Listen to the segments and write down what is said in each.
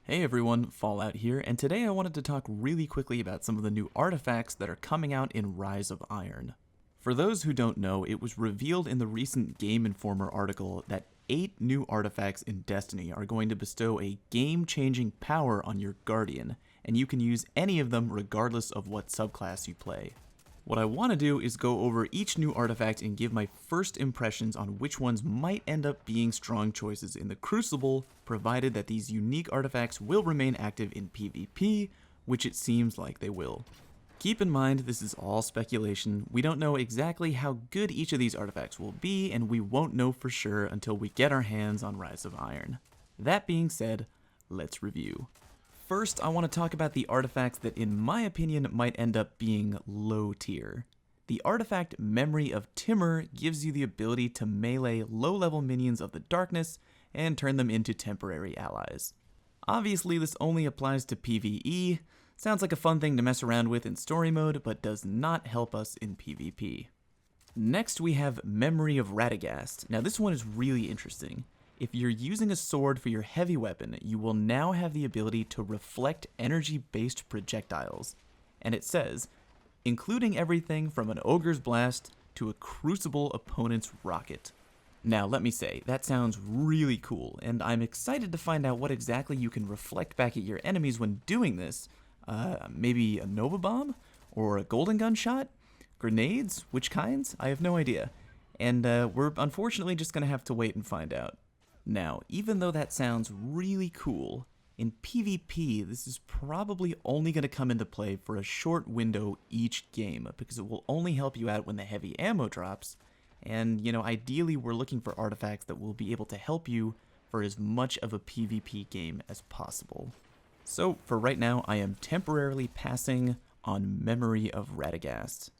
Hey everyone, Fallout here, and today I wanted to talk really quickly about some of the new artifacts that are coming out in Rise of Iron. For those who don't know, it was revealed in the recent Game Informer article that 8 new artifacts in Destiny are going to bestow a game-changing power on your Guardian, and you can use any of them regardless of what subclass you play. What I want to do is go over each new artifact and give my first impressions on which ones might end up being strong choices in the Crucible, provided that these unique artifacts will remain active in PvP, which it seems like they will. Keep in mind, this is all speculation. We don't know exactly how good each of these artifacts will be, and we won't know for sure until we get our hands on Rise of Iron. That being said, let's review. First, I want to talk about the artifacts that in my opinion might end up being low tier. The artifact Memory of Timur gives you the ability to melee low-level minions of the darkness and turn them into temporary allies. Obviously, this only applies to PvE. Sounds like a fun thing to mess around with in story mode, but does not help us in PvP. Next, we have Memory of Radagast. Now this one is really interesting. If you're using a sword for your heavy weapon, you will now have the ability to reflect energy-based projectiles. And it says, including everything from an ogre's blast to a crucible opponent's rocket. Now let me say, that sounds really cool, and I'm excited to find out what exactly you can reflect back at your enemies when doing this. Maybe a Nova Bomb? Or a Golden Gun shot? Grenades? Which kinds? I have no idea. And we're unfortunately just gonna have to wait and find out. Now, even though that sounds really cool, in PvP this is probably only going to come into play for a short window each game, because it will only help you out when the heavy ammo drops, and ideally we're looking for artifacts that will be able to help you for as much of a PvP game as possible. So for right now, I am temporarily passing on Memory of Radagast.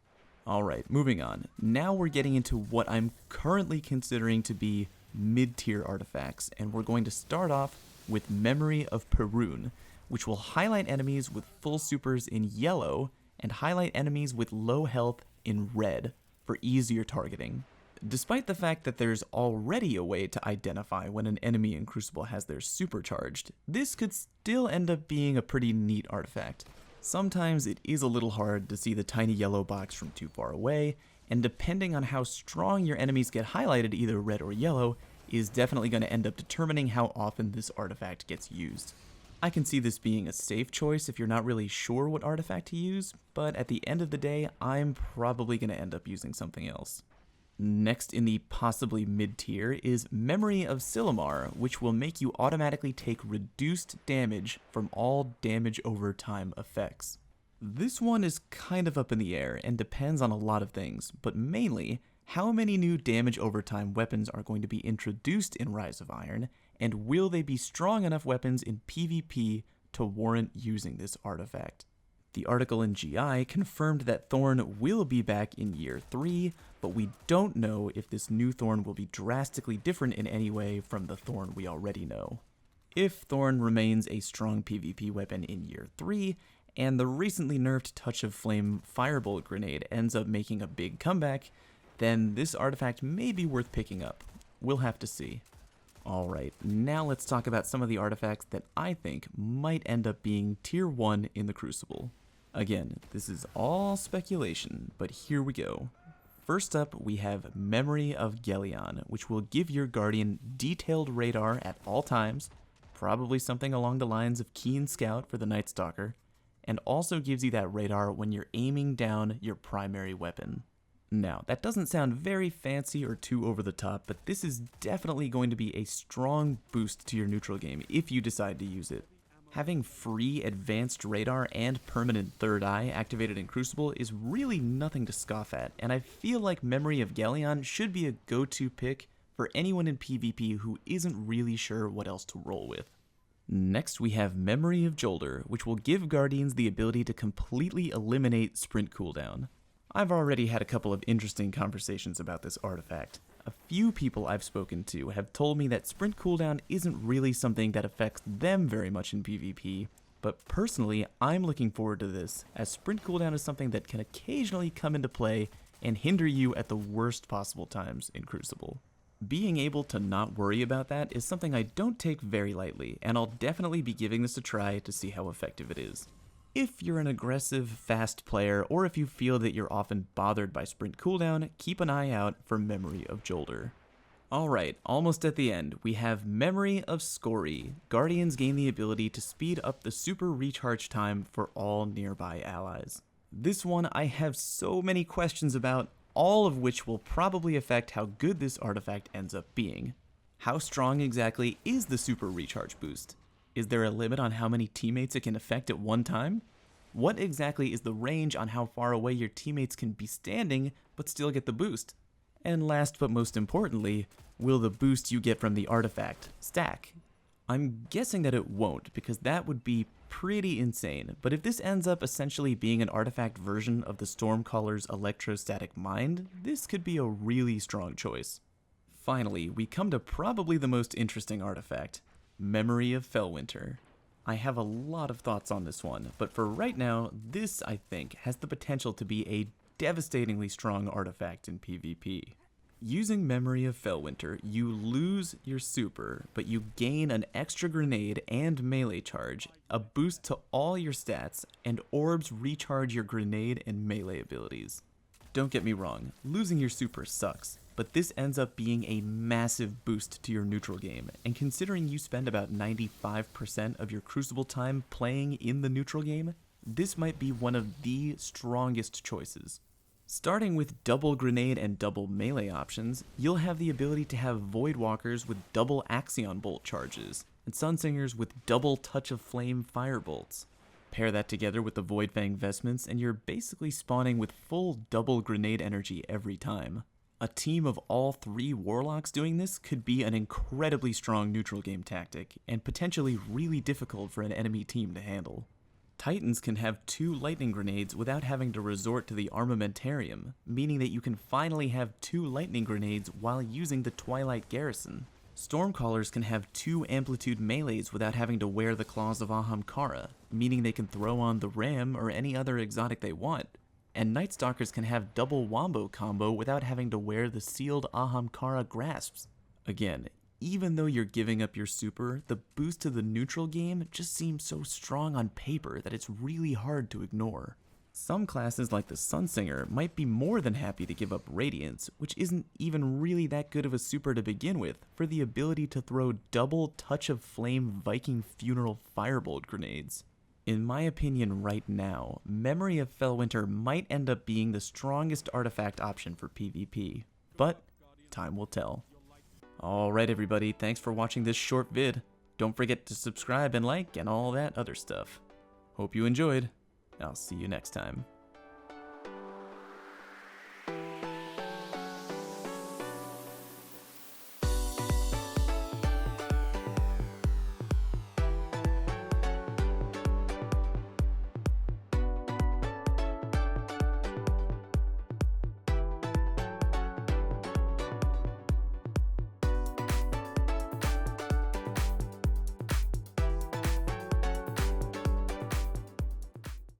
Alright, moving on. Now we're getting into what I'm currently considering to be mid-tier artifacts, and we're going to start off with Memory of Peru, which will highlight enemies with full supers in yellow and highlight enemies with low health in red for easier targeting. Despite the fact that there's already a way to identify when an enemy in Crucible has their supercharged, this could still end up being a pretty neat artifact. Sometimes it is a little hard to see the tiny yellow box from too far away, and depending on how strong your enemies get highlighted, either red or yellow, is definitely going to end up determining how often this artifact gets used. I can see this being a safe choice if you're not really sure what artifact to use, but at the end of the day, I'm probably going to end up using something else. Next in the possibly mid-tier is Memory of Sylmar, which will make you automatically take reduced damage from all damage over time effects. This one is kind of up in the air and depends on a lot of things, but mainly how many new damage over time weapons are going to be introduced in Rise of Iron, and will they be strong enough weapons in PvP to warrant using this artifact. The article in GI confirmed that Thorn will be back in Year 3, but we don't know if this new Thorn will be drastically different in any way from the Thorn we already know. If Thorn remains a strong PvP weapon in Year 3, and the recently nerfed Touch of Flame Firebolt grenade ends up making a big comeback, then this artifact may be worth picking up. We'll have to see. Alright, now let's talk about some of the artifacts that I think might end up being Tier 1 in the Crucible. Again, this is all speculation, but here we go. First up, we have Memory of Galleon, which will give your Guardian detailed radar at all times, probably something along the lines of Keen Scout for the Night Stalker, and also gives you that radar when you're aiming down your primary weapon. Now, that doesn't sound very fancy or too over the top, but this is definitely going to be a strong boost to your neutral game if you decide to use it. Having free advanced radar and permanent third eye activated in Crucible is really nothing to scoff at, and I feel like Memory of Galleon should be a go-to pick for anyone in PvP who isn't really sure what else to roll with. Next, we have Memory of Joelder, which will give Guardians the ability to completely eliminate sprint cooldown. I've already had a couple of interesting conversations about this artifact. A few people I've spoken to have told me that sprint cooldown isn't really something that affects them very much in PvP, but personally, I'm looking forward to this, as sprint cooldown is something that can occasionally come into play and hinder you at the worst possible times in Crucible. Being able to not worry about that is something I don't take very lightly, and I'll definitely be giving this a try to see how effective it is. If you're an aggressive, fast player, or if you feel that you're often bothered by sprint cooldown, keep an eye out for Memory of Joelder. Alright, almost at the end, we have Memory of Skry. Guardians gain the ability to speed up the super recharge time for all nearby allies. This one I have so many questions about, all of which will probably affect how good this artifact ends up being. How strong exactly is the super recharge boost? Is there a limit on how many teammates it can affect at one time? What exactly is the range on how far away your teammates can be standing but still get the boost? And last but most importantly, will the boost you get from the artifact stack? I'm guessing that it won't, because that would be pretty insane, but if this ends up essentially being an artifact version of the Stormcaller's Electrostatic Mind, this could be a really strong choice. Finally, we come to probably the most interesting artifact, Memory of Felwinter. I have a lot of thoughts on this one, but for right now, this, I think, has the potential to be a devastatingly strong artifact in PvP. Using Memory of Felwinter, you lose your super, but you gain an extra grenade and melee charge, a boost to all your stats, and orbs recharge your grenade and melee abilities. Don't get me wrong, losing your super sucks, but this ends up being a massive boost to your neutral game, and considering you spend about 95% of your Crucible time playing in the neutral game, this might be one of the strongest choices. Starting with double grenade and double melee options, you'll have the ability to have Voidwalkers with double Axion Bolt charges, and Sunsingers with double Touch of Flame firebolts. Pair that together with the Voidfang vestments and you're basically spawning with full double grenade energy every time. A team of all three Warlocks doing this could be an incredibly strong neutral game tactic, and potentially really difficult for an enemy team to handle. Titans can have 2 lightning grenades without having to resort to the armamentarium, meaning that you can finally have 2 lightning grenades while using the Twilight Garrison. Stormcallers can have 2 amplitude melees without having to wear the Claws of Ahamkara, meaning they can throw on the Ram or any other exotic they want. And Nightstalkers can have double Wombo combo without having to wear the sealed Ahamkara grasps. Again, even though you're giving up your super, the boost to the neutral game just seems so strong on paper that it's really hard to ignore. Some classes like the Sunsinger might be more than happy to give up Radiance, which isn't even really that good of a super to begin with, for the ability to throw double Touch of Flame Viking Funeral Firebolt grenades. In my opinion right now, Memory of Felwinter might end up being the strongest artifact option for PvP, but time will tell. Alright everybody, thanks for watching this short vid. Don't forget to subscribe and like and all that other stuff. Hope you enjoyed. I'll see you next time.